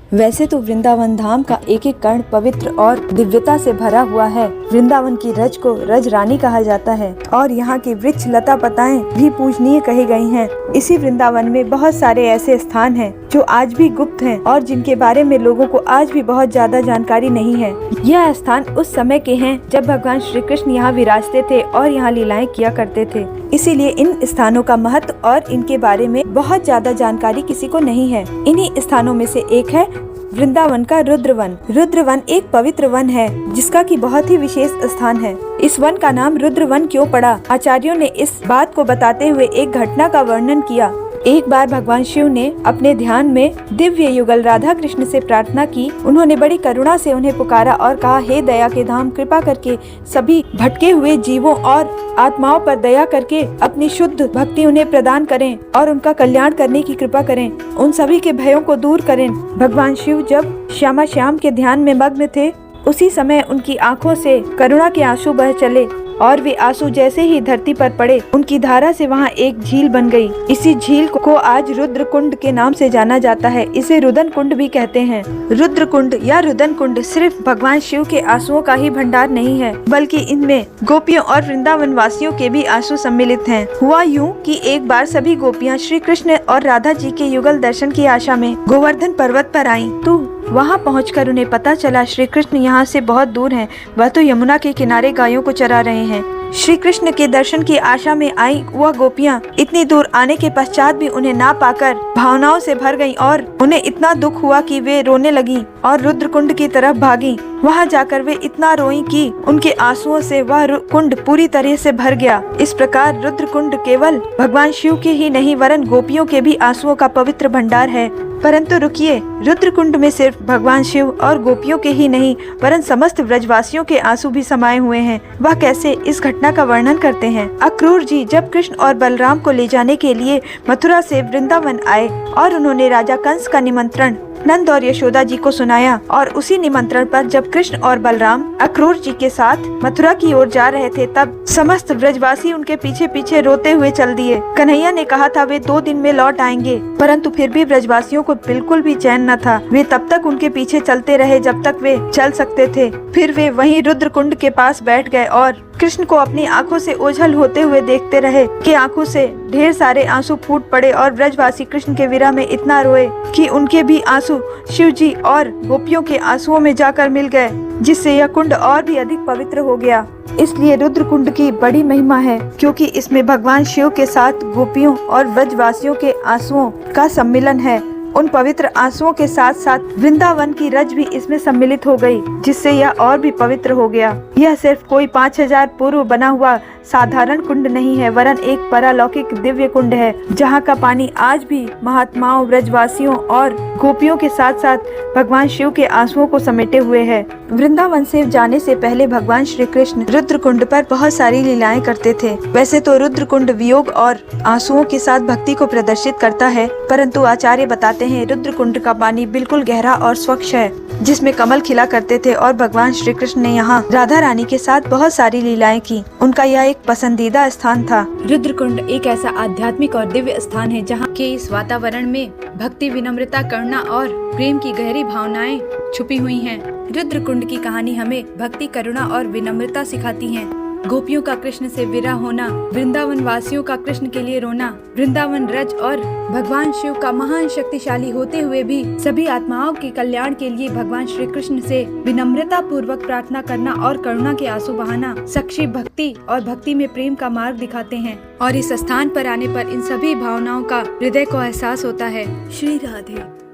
वैसे तो वृंदावन धाम का एक एक कण पवित्र और दिव्यता से भरा हुआ है। वृंदावन की रज को रज रानी कहा जाता है और यहाँ की वृक्ष लता पताएं भी पूजनीय कही गई हैं। इसी वृंदावन में बहुत सारे ऐसे स्थान हैं जो आज भी गुप्त हैं और जिनके बारे में लोगों को आज भी बहुत ज्यादा जानकारी नहीं है। यह स्थान उस समय के हैं जब भगवान श्री कृष्ण यहाँ विराजते थे और यहाँ लीलाएं किया करते थे। इसीलिए इन स्थानों का महत्व और इनके बारे में बहुत ज्यादा जानकारी किसी को नहीं है। इन्हीं स्थानों में से एक है वृंदावन का रुद्रवन। रुद्रवन एक पवित्र वन है जिसका की बहुत ही विशेष स्थान है। इस वन का नाम रुद्रवन क्यों पड़ा? आचार्यों ने इस बात को बताते हुए एक घटना का वर्णन किया। एक बार भगवान शिव ने अपने ध्यान में दिव्य युगल राधा कृष्ण से प्रार्थना की। उन्होंने बड़ी करुणा से उन्हें पुकारा और कहा, हे दया के धाम, कृपा करके सभी भटके हुए जीवों और आत्माओं पर दया करके अपनी शुद्ध भक्ति उन्हें प्रदान करें और उनका कल्याण करने की कृपा करें, उन सभी के भयों को दूर करें। भगवान शिव जब श्यामा श्याम के ध्यान में मग्न थे, उसी समय उनकी आंखों से करुणा के आंसू बह चले और वे आंसू जैसे ही धरती पर पड़े, उनकी धारा से वहाँ एक झील बन गई। इसी झील को आज रुद्र कुंड के नाम से जाना जाता है। इसे रुदन कुंड भी कहते हैं। रुद्र कुंड या रुदन कुंड सिर्फ भगवान शिव के आंसुओं का ही भंडार नहीं है, बल्कि इनमें गोपियों और वृंदावन वासियों के भी आंसू सम्मिलित हैं। हुआ यूं कि एक बार सभी गोपियाँ श्री कृष्ण और राधा जी के युगल दर्शन की आशा में गोवर्धन पर्वत पर आईं। तो वहाँ पहुंचकर उन्हें पता चला श्री कृष्ण यहाँ से बहुत दूर हैं। वह तो यमुना के किनारे गायों को चरा रहे हैं। श्री कृष्ण के दर्शन की आशा में आई वह गोपियाँ इतनी दूर आने के पश्चात भी उन्हें ना पाकर भावनाओं से भर गईं और उन्हें इतना दुख हुआ कि वे रोने लगीं और रुद्र कुंड की तरफ भागीं। वहाँ जाकर वे इतना रोईं कि उनके आंसुओं से वह कुंड पूरी तरह से भर गया। इस प्रकार रुद्र कुंड केवल भगवान शिव के ही नहीं वरन गोपियों के भी आंसुओं का पवित्र भंडार है। परंतु रुकिए, रुद्र कुंड में सिर्फ भगवान शिव और गोपियों के ही नहीं वरन समस्त ब्रजवासियों के आंसू भी समाये हुए हैं। वह कैसे, इस घटना का वर्णन करते हैं। अक्रूर जी जब कृष्ण और बलराम को ले जाने के लिए मथुरा से वृंदावन आए और उन्होंने राजा कंस का निमंत्रण नंद और यशोदा जी को सुनाया और उसी निमंत्रण पर जब कृष्ण और बलराम अक्रूर जी के साथ मथुरा की ओर जा रहे थे, तब समस्त ब्रजवासी उनके पीछे पीछे रोते हुए चल दिए। कन्हैया ने कहा था वे 2 दिन में लौट आएंगे, परंतु फिर भी ब्रजवासियों को बिल्कुल भी चैन न था। वे तब तक उनके पीछे चलते रहे जब तक वे चल सकते थे। फिर वे वहीं रुद्र कुंड के पास बैठ गए और कृष्ण को अपनी आंखों से ओझल होते हुए देखते रहे कि आंखों से ढेर सारे आंसू फूट पड़े और ब्रजवासी कृष्ण के विरह में इतना रोए कि उनके भी आंसू शिव जी और गोपियों के आंसुओं में जाकर मिल गए, जिससे यह कुंड और भी अधिक पवित्र हो गया। इसलिए रुद्र कुंड की बड़ी महिमा है, क्योंकि इसमें भगवान शिव के साथ गोपियों और ब्रजवासियों के आंसुओं का सम्मिलन है। उन पवित्र आंसुओं के साथ साथ वृंदावन की रज भी इसमें सम्मिलित हो गई, जिससे यह और भी पवित्र हो गया। यह सिर्फ कोई 5000 पूर्व बना हुआ साधारण कुंड नहीं है, वरन एक परालौकिक दिव्य कुंड है, जहाँ का पानी आज भी महात्माओं, ब्रजवासियों और गोपियों के साथ साथ भगवान शिव के आंसुओं को समेटे हुए है। वृंदावन से जाने से पहले भगवान श्री कृष्ण रुद्र कुंड पर बहुत सारी लीलाएं करते थे। वैसे तो रुद्र कुंड वियोग और आंसुओं के साथ भक्ति को प्रदर्शित करता है, परंतु आचार्य बताते हैं रुद्र कुंड का पानी बिल्कुल गहरा और स्वच्छ है, जिसमें कमल खिला करते थे और भगवान श्री कृष्ण ने यहाँ राधा रानी के साथ बहुत सारी लीलाएं की। उनका यह एक पसंदीदा स्थान था। रुद्र कुंड एक ऐसा आध्यात्मिक और दिव्य स्थान है जहाँ के इस वातावरण में भक्ति, विनम्रता, करुणा और प्रेम की गहरी भावनाएं छुपी हुई हैं। रुद्र कुंड की कहानी हमें भक्ति, करुणा और विनम्रता सिखाती है। गोपियों का कृष्ण से विरह होना, वृंदावन वासियों का कृष्ण के लिए रोना, वृंदावन रज और भगवान शिव का महान शक्तिशाली होते हुए भी सभी आत्माओं के कल्याण के लिए भगवान श्री कृष्ण से विनम्रता पूर्वक प्रार्थना करना और करुणा के आंसू बहाना सच्ची भक्ति और भक्ति में प्रेम का मार्ग दिखाते हैं। और इस स्थान पर आने पर इन सभी भावनाओं का हृदय को एहसास होता है। श्री राधे।